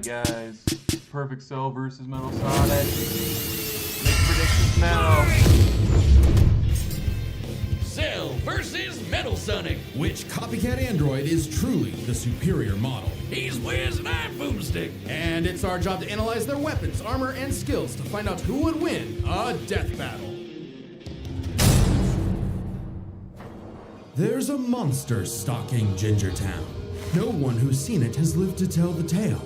guys. Perfect Cell versus Metal Sonic. Make predictions now. Cell versus Metal Sonic. Which copycat android is truly the superior model? He's Wiz and I'm Boomstick. And it's our job to analyze their weapons, armor, and skills to find out who would win a death battle. There's a monster stalking Gingertown. No one who's seen it has lived to tell the tale.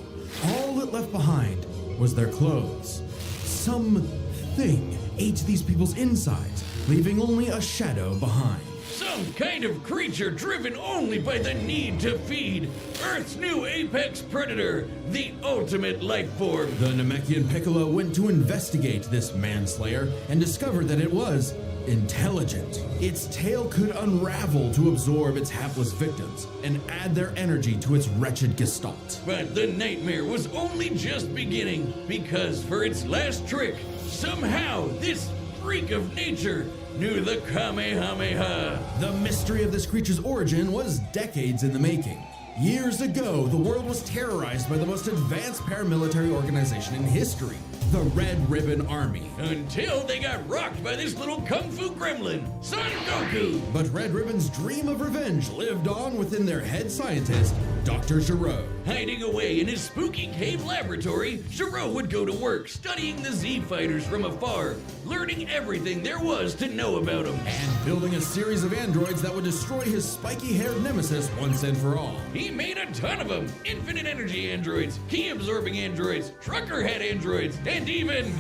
All it left behind was their clothes. Something ate these people's insides, leaving only a shadow behind. Some kind of creature driven only by the need to feed. Earth's new apex predator, the ultimate life form. The Namekian Piccolo went to investigate this manslayer and discovered that it was intelligent. Its tail could unravel to absorb its hapless victims and add their energy to its wretched gestalt. But the nightmare was only just beginning, because for its last trick, somehow this freak of nature knew the Kamehameha. The mystery of this creature's origin was decades in the making. Years ago, the world was terrorized by the most advanced paramilitary organization in history, the Red Ribbon Army. Until they got rocked by this little kung fu gremlin, Son Goku. But Red Ribbon's dream of revenge lived on within their head scientist, Dr. Gero. Hiding away in his spooky cave laboratory, Gero would go to work studying the Z fighters from afar, learning everything there was to know about them. And building a series of androids that would destroy his spiky-haired nemesis once and for all. He made a ton of them. Infinite energy androids, key-absorbing androids, trucker head androids, and even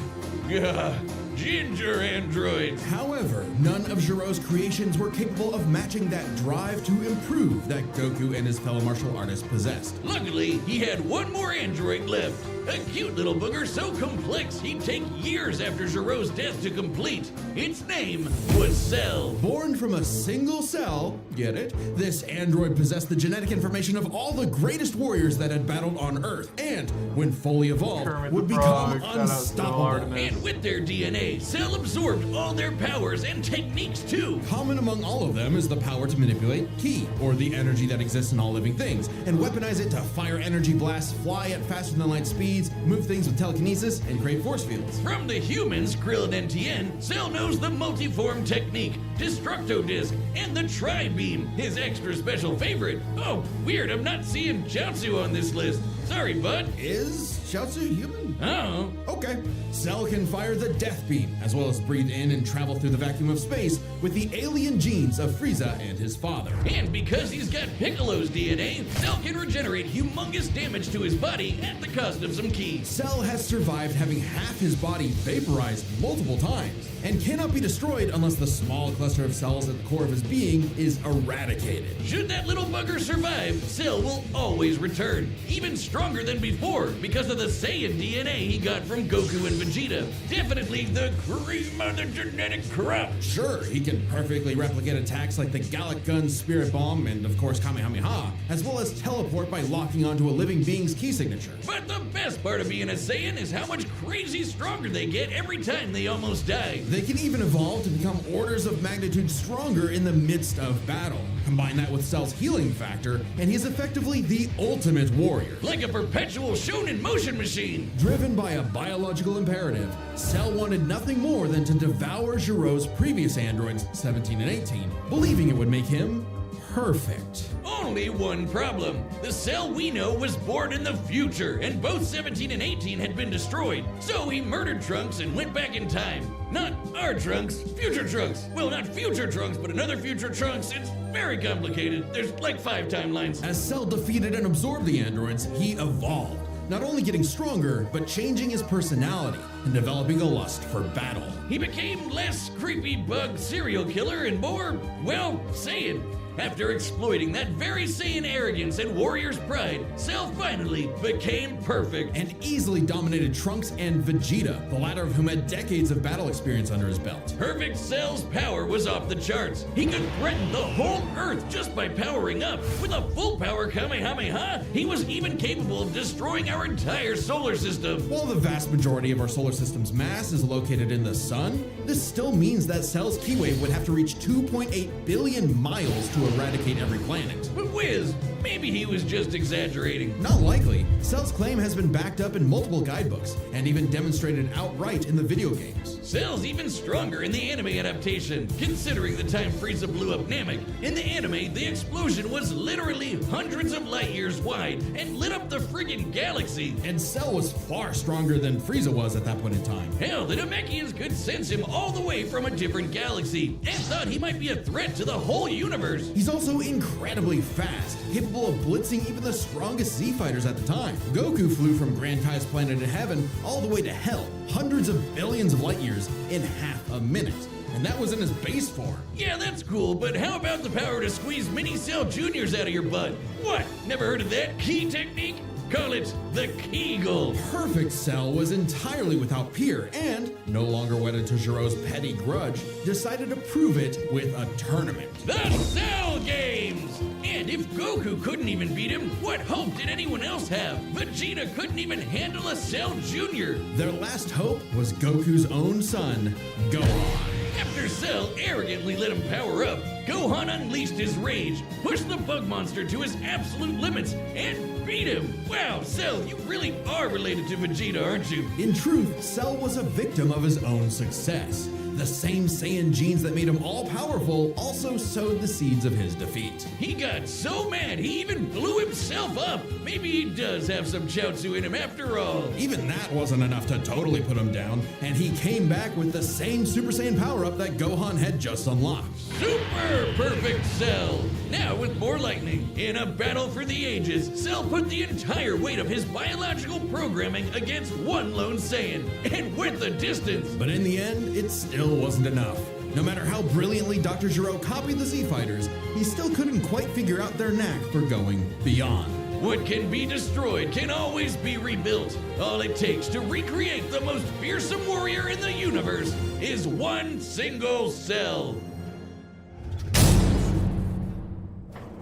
ginger androids. However, none of Gero's creations were capable of matching that drive to improve that Goku and his fellow martial artists possessed. Luckily, he had one more android left. A cute little booger so complex he'd take years after Gero's death to complete. Its name was Cell. Born from a single cell, get it? This android possessed the genetic information of all the greatest warriors that had battled on Earth, and, when fully evolved, Kermit would the become Frog, shout out to unstoppable. Artemis. And with their DNA, Cell absorbed all their powers and techniques too. Common among all of them is the power to manipulate ki, or the energy that exists in all living things, and weaponize it to fire energy blasts, fly at faster than light speeds, move things with telekinesis, and create force fields. From the humans, Krillin and Tien, Cell knows the multiform technique, Destructo Disc, and the Tri-Beam, his extra special favorite. Oh, weird, I'm not seeing Chaozu on this list. Sorry, bud. Is Chaozu human? Oh. Okay. Cell can fire the Death Beam, as well as breathe in and travel through the vacuum of space with the alien genes of Frieza and his father. And because he's got Piccolo's DNA, Cell can regenerate humongous damage to his body at the cost of some ki. Cell has survived having half his body vaporized multiple times, and cannot be destroyed unless the small cluster of cells at the core of his being is eradicated. Should that little bugger survive, Cell will always return, even stronger than before because of the Saiyan DNA he got from Goku and Vegeta. Definitely the cream of the genetic crop. Sure, he can perfectly replicate attacks like the Gallic Gun, Spirit Bomb, and of course Kamehameha, as well as teleport by locking onto a living being's key signature. But the best part of being a Saiyan is how much crazy stronger they get every time they almost die. They can even evolve to become orders of magnitude stronger in the midst of battle. Combine that with Cell's healing factor, and he's effectively the ultimate warrior. Like a perpetual shonen motion machine. Driven by a biological imperative, Cell wanted nothing more than to devour Gero's previous androids, 17 and 18, believing it would make him perfect. Only one problem. The Cell we know was born in the future, and both 17 and 18 had been destroyed. So he murdered Trunks and went back in time. Not our Trunks, future Trunks. Well, not future Trunks, but another future Trunks. It's very complicated. There's like 5 timelines. As Cell defeated and absorbed the androids, he evolved, not only getting stronger, but changing his personality and developing a lust for battle. He became less creepy bug serial killer and more, well, Saiyan. After exploiting that very Saiyan arrogance and warrior's pride, Cell finally became perfect. And easily dominated Trunks and Vegeta, the latter of whom had decades of battle experience under his belt. Perfect Cell's power was off the charts. He could threaten the whole Earth just by powering up. With a full power Kamehameha, he was even capable of destroying our entire solar system. While the vast majority of our solar system's mass is located in the sun, this still means that Cell's key wave would have to reach 2.8 billion miles to eradicate every planet. But Wiz, maybe he was just exaggerating. Not likely. Cell's claim has been backed up in multiple guidebooks and even demonstrated outright in the video games. Cell's even stronger in the anime adaptation, considering the time Frieza blew up Namek. In the anime, the explosion was literally hundreds of light years wide and lit up the friggin' galaxy. And Cell was far stronger than Frieza was at that point in time. Hell, the Namekians could sense him all the way from a different galaxy and thought he might be a threat to the whole universe. He's also incredibly fast, capable of blitzing even the strongest Z fighters at the time. Goku flew from Grand Kai's planet in heaven all the way to hell, hundreds of billions of light years in half a minute. And that was in his base form. Yeah, that's cool, but how about the power to squeeze mini Cell Juniors out of your butt? What? Never heard of that key technique? Call it the Kegel. Perfect Cell was entirely without peer and, no longer wedded to Giro's petty grudge, decided to prove it with a tournament. The Cell Games! And if Goku couldn't even beat him, what hope did anyone else have? Vegeta couldn't even handle a Cell Jr. Their last hope was Goku's own son, Gohan. After Cell arrogantly let him power up, Gohan unleashed his rage, pushed the bug monster to his absolute limits, and beat him. Wow, Cell, you really are related to Vegeta, aren't you? In truth, Cell was a victim of his own success. The same Saiyan genes that made him all-powerful also sowed the seeds of his defeat. He got so mad he even blew himself up. Maybe he does have some Chaozu in him after all. Even that wasn't enough to totally put him down, and he came back with the same Super Saiyan power-up that Gohan had just unlocked. Super perfect Cell! Now with more lightning, in a battle for the ages, Cell put the entire weight of his biological programming against one lone Saiyan, and went the distance. But in the end, it still wasn't enough. No matter how brilliantly Dr. Gero copied the Z-Fighters, he still couldn't quite figure out their knack for going beyond. What can be destroyed can always be rebuilt. All it takes to recreate the most fearsome warrior in the universe is one single Cell.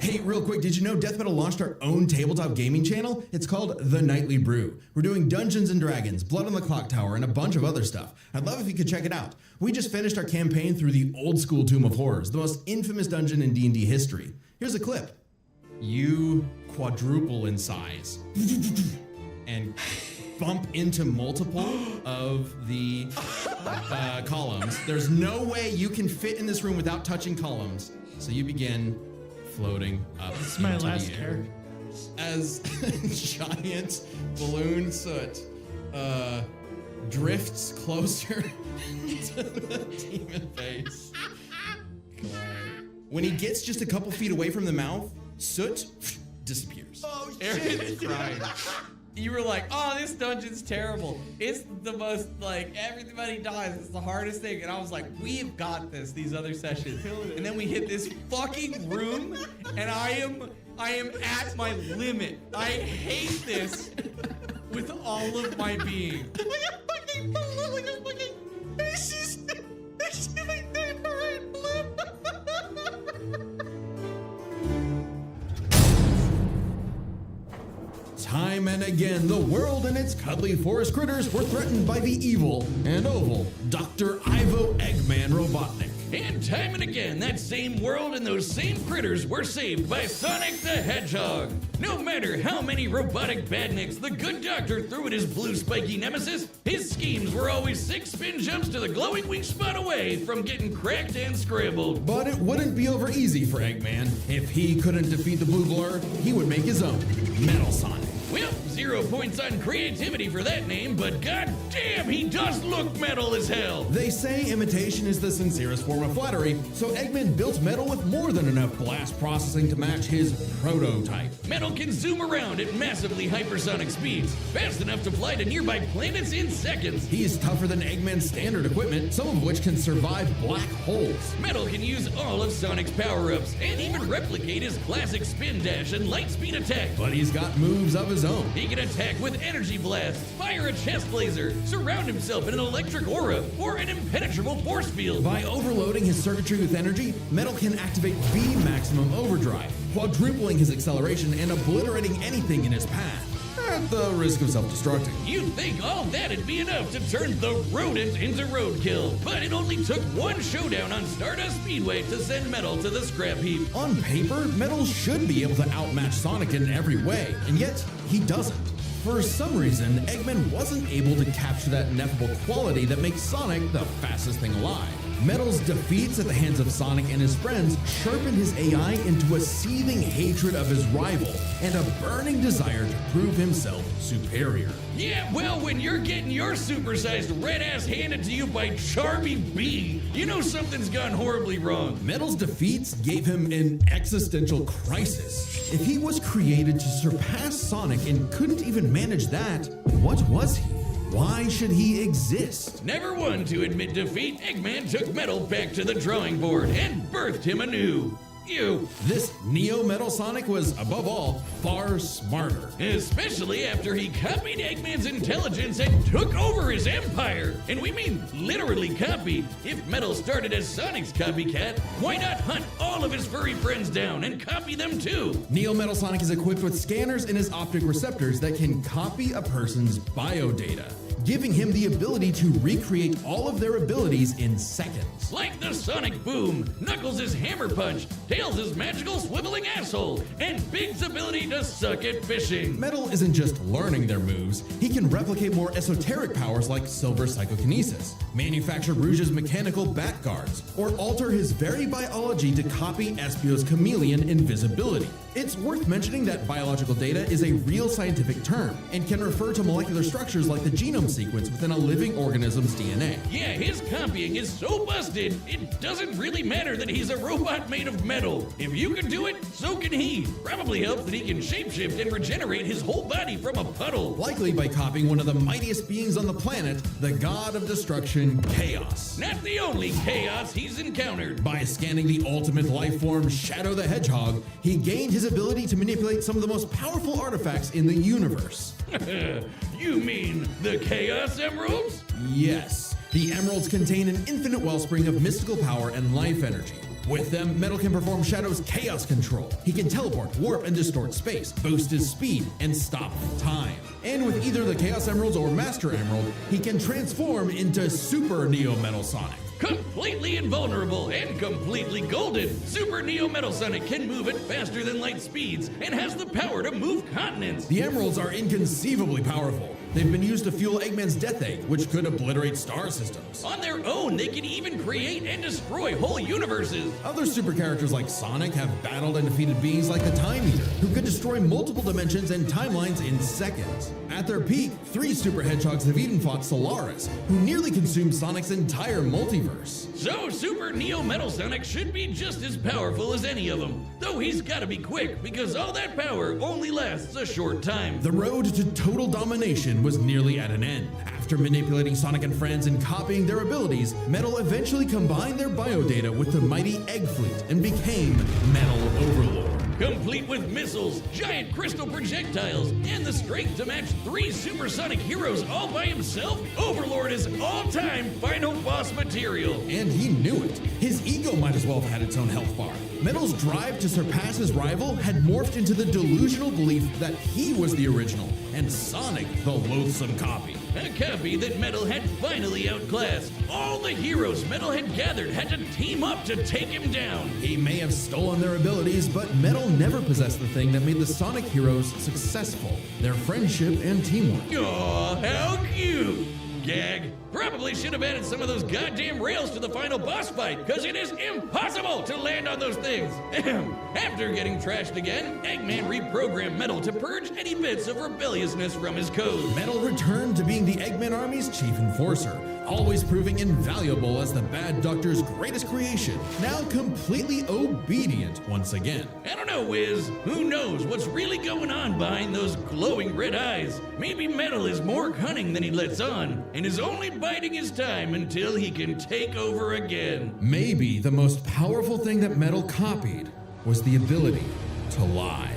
Hey, real quick, did you know Death Metal launched our own tabletop gaming channel? It's called The Nightly Brew. We're doing Dungeons & Dragons, Blood on the Clock Tower, and a bunch of other stuff. I'd love if you could check it out. We just finished our campaign through the old school Tomb of Horrors, the most infamous dungeon in D&D history. Here's a clip. You quadruple in size and bump into multiple of the columns. There's no way you can fit in this room without touching columns. So you begin floating up This is my into last the air character. as giant balloon soot drifts closer to the demon face. When he gets just a couple feet away from the mouth, soot disappears. Oh, Aaron's crying. You were like, oh, this dungeon's terrible. It's the most, like, everybody dies. It's the hardest thing. And I was like, we've got this, these other sessions. And then we hit this fucking room, and I am at my limit. I hate this with all of my being. Time and again, the world and its cuddly forest critters were threatened by the evil and oval Dr. Ivo Eggman Robotnik. And time and again, that same world and those same critters were saved by Sonic the Hedgehog. No matter how many robotic badniks the good doctor threw at his blue spiky nemesis, his schemes were always 6 spin jumps to the glowing wing spot away from getting cracked and scrambled. But it wouldn't be over easy for Eggman. If he couldn't defeat the Blue Blur, he would make his own, Metal Sonic. Well, 0 points on creativity for that name, but goddamn, he does look metal as hell. They say imitation is the sincerest form of flattery, so Eggman built Metal with more than enough blast processing to match his prototype. Metal can zoom around at massively hypersonic speeds, fast enough to fly to nearby planets in seconds. He's tougher than Eggman's standard equipment, some of which can survive black holes. Metal can use all of Sonic's power-ups and even replicate his classic spin dash and light speed attack. But he's got moves of his own. He can attack with energy blast, fire a chest laser, surround himself in an electric aura, or an impenetrable force field. By overloading his circuitry with energy, Metal can activate V-Maximum Overdrive, quadrupling his acceleration and obliterating anything in his path. at the risk of self-destructing. You'd think all that'd be enough to turn the rodent into roadkill, but it only took one showdown on Stardust Speedway to send Metal to the scrap heap. On paper, Metal should be able to outmatch Sonic in every way, and yet he doesn't. For some reason, Eggman wasn't able to capture that ineffable quality that makes Sonic the fastest thing alive. Metal's defeats at the hands of Sonic and his friends sharpened his AI into a seething hatred of his rival and a burning desire to prove himself superior. Yeah, well, when you're getting your supersized red ass handed to you by Charmy B, you know something's gone horribly wrong. Metal's defeats gave him an existential crisis. If he was created to surpass Sonic and couldn't even manage that, what was he? Why should he exist? Never one to admit defeat, Eggman took Metal back to the drawing board and birthed him anew. You. This Neo Metal Sonic was, above all, far smarter. Especially after he copied Eggman's intelligence and took over his empire. And we mean literally copied. If Metal started as Sonic's copycat, why not hunt all of his furry friends down and copy them too? Neo Metal Sonic is equipped with scanners in his optic receptors that can copy a person's biodata, giving him the ability to recreate all of their abilities in seconds. Like the Sonic Boom, Knuckles' Hammer Punch, Tails' magical swiveling asshole, and Big's ability to suck at fishing. Metal isn't just learning their moves, he can replicate more esoteric powers like Silver Psychokinesis, manufacture Rouge's mechanical bat guards, or alter his very biology to copy Espio's chameleon invisibility. It's worth mentioning that biological data is a real scientific term and can refer to molecular structures like the genome sequence within a living organism's DNA. Yeah, his copying is so busted, it doesn't really matter that he's a robot made of metal. If you can do it, so can he. Probably helps that he can shapeshift and regenerate his whole body from a puddle. Likely by copying one of the mightiest beings on the planet, the god of destruction, Chaos. Not the only chaos he's encountered. By scanning the ultimate life form, Shadow the Hedgehog, he gained his ability to manipulate some of the most powerful artifacts in the universe. You mean the Chaos Emeralds? Yes, the emeralds contain an infinite wellspring of mystical power and life energy. With them, Metal can perform Shadow's chaos control. He can teleport, warp, and distort space, boost his speed, and stop time. And with either the Chaos Emeralds or Master Emerald, he can transform into Super Neo Metal Sonic. Completely invulnerable and completely golden, Super Neo Metal Sonic can move at faster than light speeds and has the power to move continents. The emeralds are inconceivably powerful. They've been used to fuel Eggman's Death Egg, which could obliterate star systems. On their own, they can even create and destroy whole universes. Other super characters like Sonic have battled and defeated beings like the Time Eater, who could destroy multiple dimensions and timelines in seconds. At their peak, 3 super hedgehogs have even fought Solaris, who nearly consumed Sonic's entire multiverse. So Super Neo Metal Sonic should be just as powerful as any of them, though he's gotta be quick because all that power only lasts a short time. The road to total domination was nearly at an end. After manipulating Sonic and friends and copying their abilities, Metal eventually combined their biodata with the mighty Egg Fleet and became Metal Overlord. Complete with missiles, giant crystal projectiles, and the strength to match 3 supersonic heroes all by himself, Overlord is all-time final boss material. And he knew it. His ego might as well have had its own health bar. Metal's drive to surpass his rival had morphed into the delusional belief that he was the original, and Sonic the loathsome copy. A copy that Metal had finally outclassed. All the heroes Metal had gathered had to team up to take him down. He may have stolen their abilities, but Metal never possessed the thing that made the Sonic heroes successful: their friendship and teamwork. Aw, how cute! Gag. Probably should have added some of those goddamn rails to the final boss fight, because it is impossible to land on those things. After getting trashed again, Eggman reprogrammed Metal to purge any bits of rebelliousness from his code. Metal returned to being the Eggman Army's chief enforcer, always proving invaluable as the Bad Doctor's greatest creation, now completely obedient once again. I don't know, Wiz. Who knows what's really going on behind those glowing red eyes? Maybe Metal is more cunning than he lets on, and is only biding his time until he can take over again. Maybe the most powerful thing that Metal copied was the ability to lie.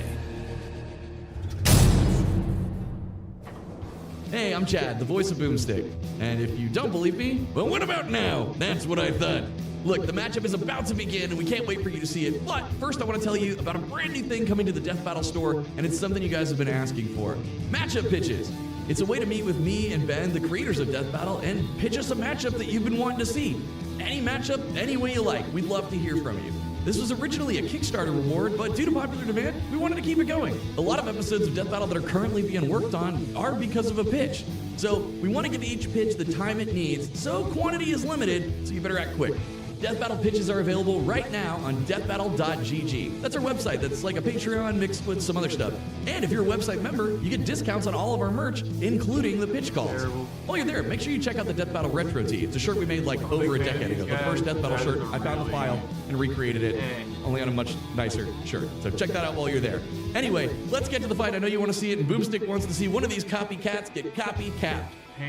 Hey, I'm Chad, the voice of Boomstick. And if you don't believe me, But what about now? That's what I thought. Look, the matchup is about to begin, and we can't wait for you to see it. But first, I want to tell you about a brand new thing coming to the Death Battle store, and it's something you guys have been asking for. Matchup pitches. It's a way to meet with me and Ben, the creators of Death Battle, and pitch us a matchup that you've been wanting to see. Any matchup, any way you like. We'd love to hear from you. This was originally a Kickstarter reward, but due to popular demand, we wanted to keep it going. A lot of episodes of Death Battle that are currently being worked on are because of a pitch. So we want to give each pitch the time it needs, so quantity is limited, so you better act quick. Death Battle pitches are available right now on deathbattle.gg. That's our website that's like a Patreon mixed with some other stuff. And if you're a website member, you get discounts on all of our merch, including the pitch calls. Terrible. While you're there, make sure you check out the Death Battle Retro Tee. It's a shirt we made like over a decade ago. The first Death Battle shirt. I found the file and recreated it, only on a much nicer shirt. So check that out while you're there. Anyway, let's get to the fight. I know you want to see it, and Boomstick wants to see one of these copycats get copycat.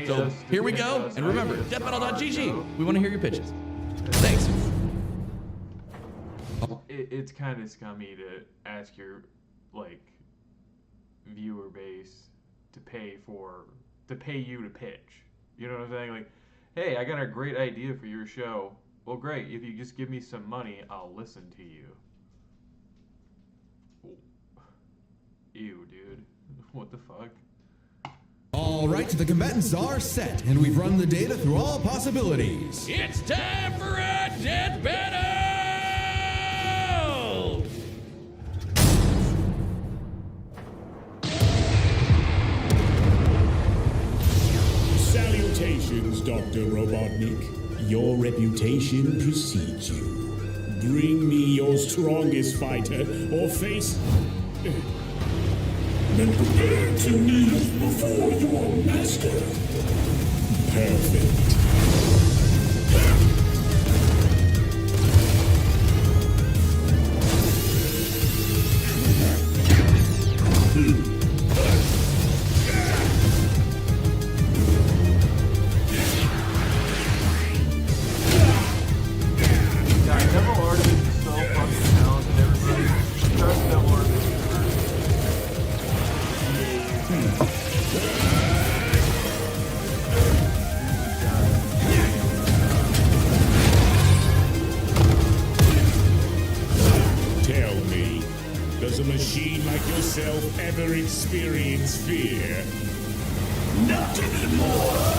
So here we go, and remember, deathbattle.gg. We want to hear your pitches. Thanks. It's kind of scummy to ask your like viewer base to pay you to pitch. You know what I'm saying? Like, hey, I got a great idea for your show. Well, great. If you just give me some money, I'll listen to you. Ew, dude. What the fuck? All right, the combatants are set, and we've run the data through all possibilities. It's time for a Death Battle! Salutations, Dr. Robotnik. Your reputation precedes you. Bring me your strongest fighter, or face... Then prepare to kneel before your master. Perfect. Devil Artemis is so fucking talented, everybody. Trust Devil Artemis. Tell me, does a machine like yourself ever experience fear? Not anymore!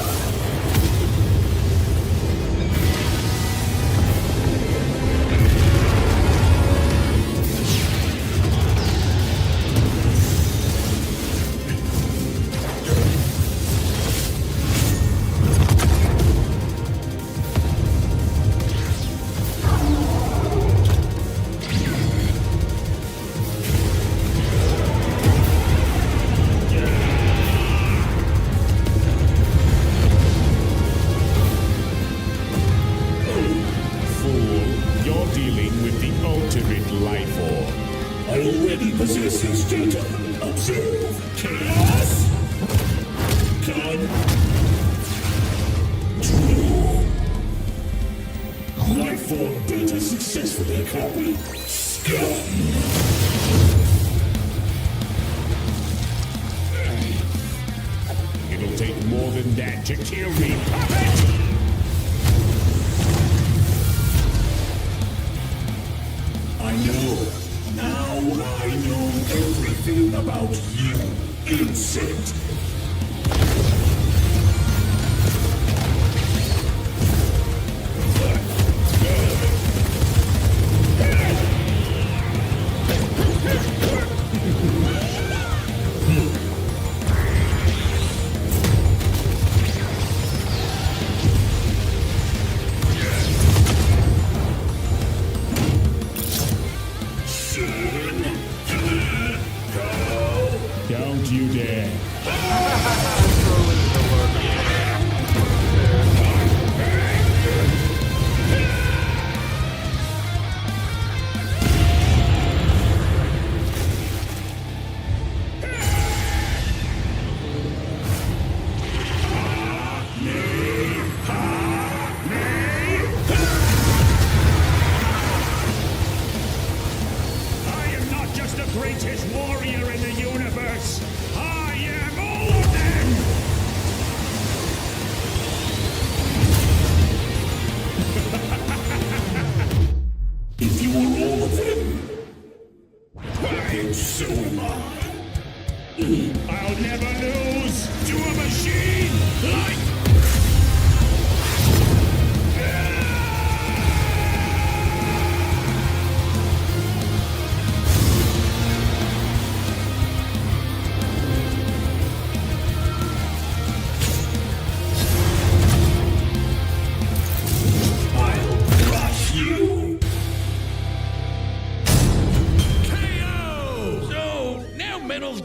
Possesses data. Observe. Chaos. Control. Life form data successfully copied. Scum. It'll take more than that to kill me, puppet! I know. Now I know everything about you, insect. Don't you dare. I am not just the greatest warrior in the universe. I am all of them! in Soma. I'll never lose to a machine like...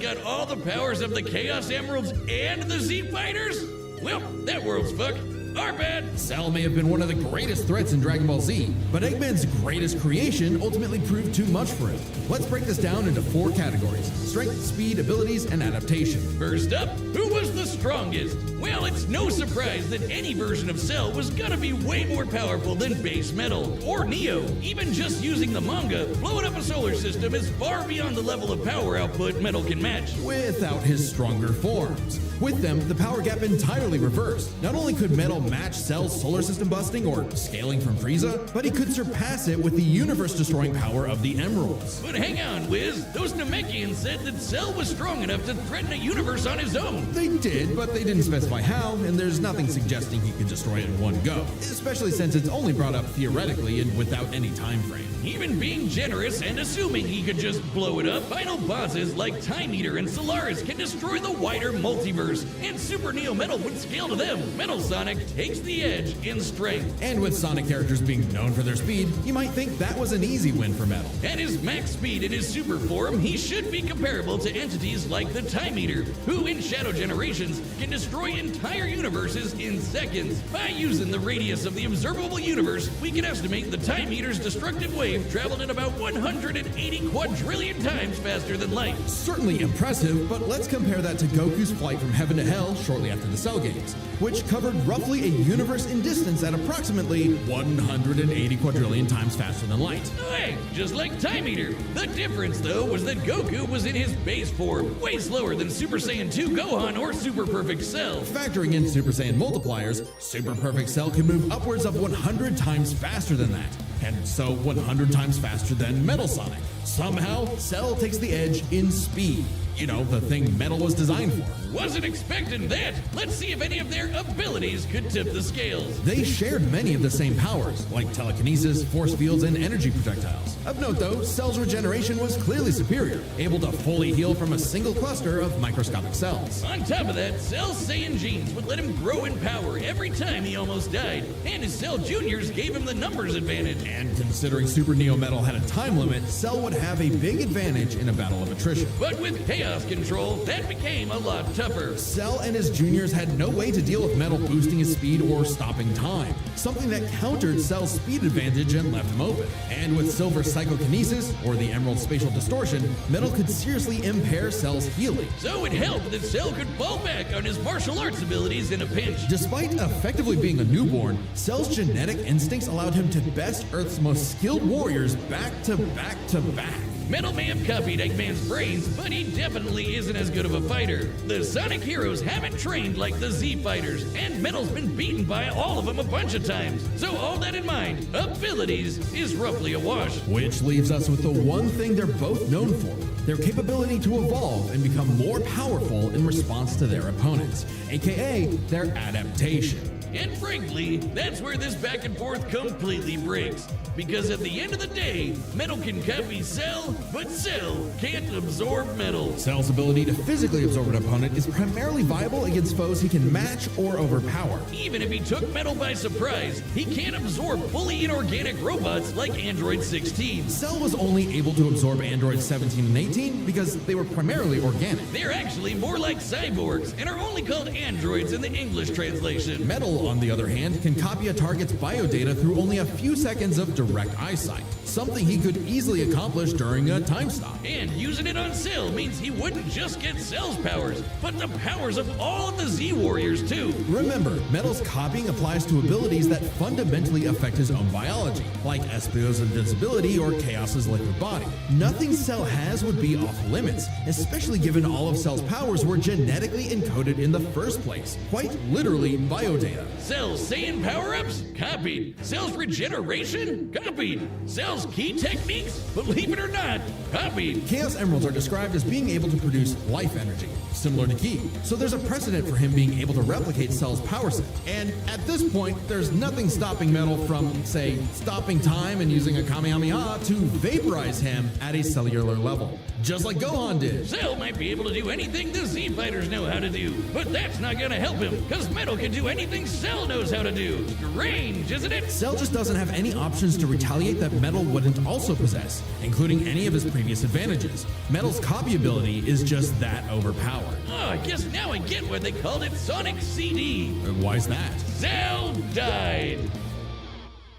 Got all the powers of the Chaos Emeralds and the Z Fighters? Well, that world's fucked. Our bad. Cell may have been one of the greatest threats in Dragon Ball Z, but Eggman's greatest creation ultimately proved too much for him. Let's break this down into 4 categories: strength, speed, abilities, and adaptation. First up, who was the strongest? Well, it's no surprise that any version of Cell was gonna be way more powerful than Base Metal or Neo. Even just using the manga, blowing up a solar system is far beyond the level of power output Metal can match. Without his stronger forms. With them, the power gap entirely reversed. Not only could Metal match Cell's solar system busting or scaling from Frieza, but he could surpass it with the universe-destroying power of the Emeralds. But hang on, Wiz. Those Namekians said that Cell was strong enough to threaten a universe on his own. They did, but they didn't specify how, and there's nothing suggesting he could destroy it in one go. Especially since it's only brought up theoretically and without any time frame. Even being generous and assuming he could just blow it up, final bosses like Time Eater and Solaris can destroy the wider multiverse, and Super Neo Metal would scale to them. Metal Sonic takes the edge in strength. And with Sonic characters being known for their speed, you might think that was an easy win for Metal. At his max speed in his super form, he should be comparable to entities like the Time Eater, who in Shadow Generations can destroy entire universes in seconds. By using the radius of the observable universe, we can estimate the Time Eater's destructive wave traveled at about 180 quadrillion times faster than light. Certainly impressive, but let's compare that to Goku's flight from heaven to hell shortly after the Cell games, which covered roughly a universe in distance at approximately 180 quadrillion times faster than light. Hey, just like Time Eater. The difference, though, was that Goku was in his base form, way slower than Super Saiyan 2 Gohan or Super Perfect Cell. Factoring in Super Saiyan multipliers, Super Perfect Cell can move upwards of 100 times faster than that, and so 100 times faster than Metal Sonic. Somehow, Cell takes the edge in speed. You know, the thing Metal was designed for. Wasn't expecting that. Let's see if any of their abilities could tip the scales. They shared many of the same powers, like telekinesis, force fields, and energy projectiles. Of note though, Cell's regeneration was clearly superior, able to fully heal from a single cluster of microscopic cells. On top of that, Cell's Saiyan genes would let him grow in power every time he almost died, and his Cell Juniors gave him the numbers advantage. And considering Super Neo Metal had a time limit, Cell would have a big advantage in a battle of attrition. But with Chaos Control, that became a lot tougher. Cell and his juniors had no way to deal with Metal boosting his speed or stopping time, something that countered Cell's speed advantage and left him open. And with Silver Psychokinesis, or the Emerald Spatial Distortion, Metal could seriously impair Cell's healing. So it helped that Cell could fall back on his martial arts abilities in a pinch. Despite effectively being a newborn, Cell's genetic instincts allowed him to best Earth's most skilled warriors back to back to back. Metal may have copied Eggman's brains, but he definitely isn't as good of a fighter. The Sonic heroes haven't trained like the Z fighters, and Metal's been beaten by all of them a bunch of times. So all that in mind, abilities is roughly a wash. Which leaves us with the one thing they're both known for: their capability to evolve and become more powerful in response to their opponents, aka their adaptation. And frankly, that's where this back and forth completely breaks. Because at the end of the day, Metal can copy Cell, but Cell can't absorb Metal. Cell's ability to physically absorb an opponent is primarily viable against foes he can match or overpower. Even if he took Metal by surprise, he can't absorb fully inorganic robots like Android 16. Cell was only able to absorb Androids 17 and 18 because they were primarily organic. They're actually more like cyborgs and are only called androids in the English translation. Metal, on the other hand, can copy a target's biodata through only a few seconds of direct eyesight, something he could easily accomplish during a time stop. And using it on Cell means he wouldn't just get Cell's powers, but the powers of all of the Z Warriors too. Remember, Metal's copying applies to abilities that fundamentally affect his own biology, like Espio's invincibility or Chaos's liquid body. Nothing Cell has would be off limits, especially given all of Cell's powers were genetically encoded in the first place, quite literally biodata. Cell's Saiyan power-ups? Copied. Cell's regeneration? Copied. Cell's key techniques? Believe it or not, copied. Chaos Emeralds are described as being able to produce life energy, similar to Ki. So there's a precedent for him being able to replicate Cell's power set. And at this point, there's nothing stopping Metal from, say, stopping time and using a Kamehameha to vaporize him at a cellular level. Just like Gohan did. Cell might be able to do anything the Z Fighters know how to do, but that's not gonna help him, because Metal can do anything Cell knows how to do. Strange, isn't it? Cell just doesn't have any options to retaliate that Metal wouldn't also possess, including any of his previous advantages. Metal's copy ability is just that overpowered. Oh, I guess now I get why they called it Sonic CD. Why's that? Cell died.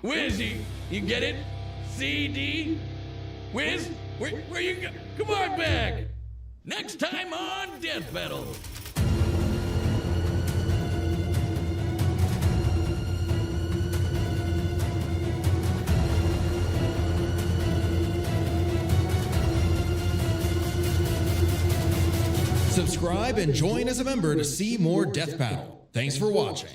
Wiz, you get it? CD? Wiz, where you go? Come on back. Next time on Death Battle. Subscribe and join as a member to see more Death Battle. Thanks for watching.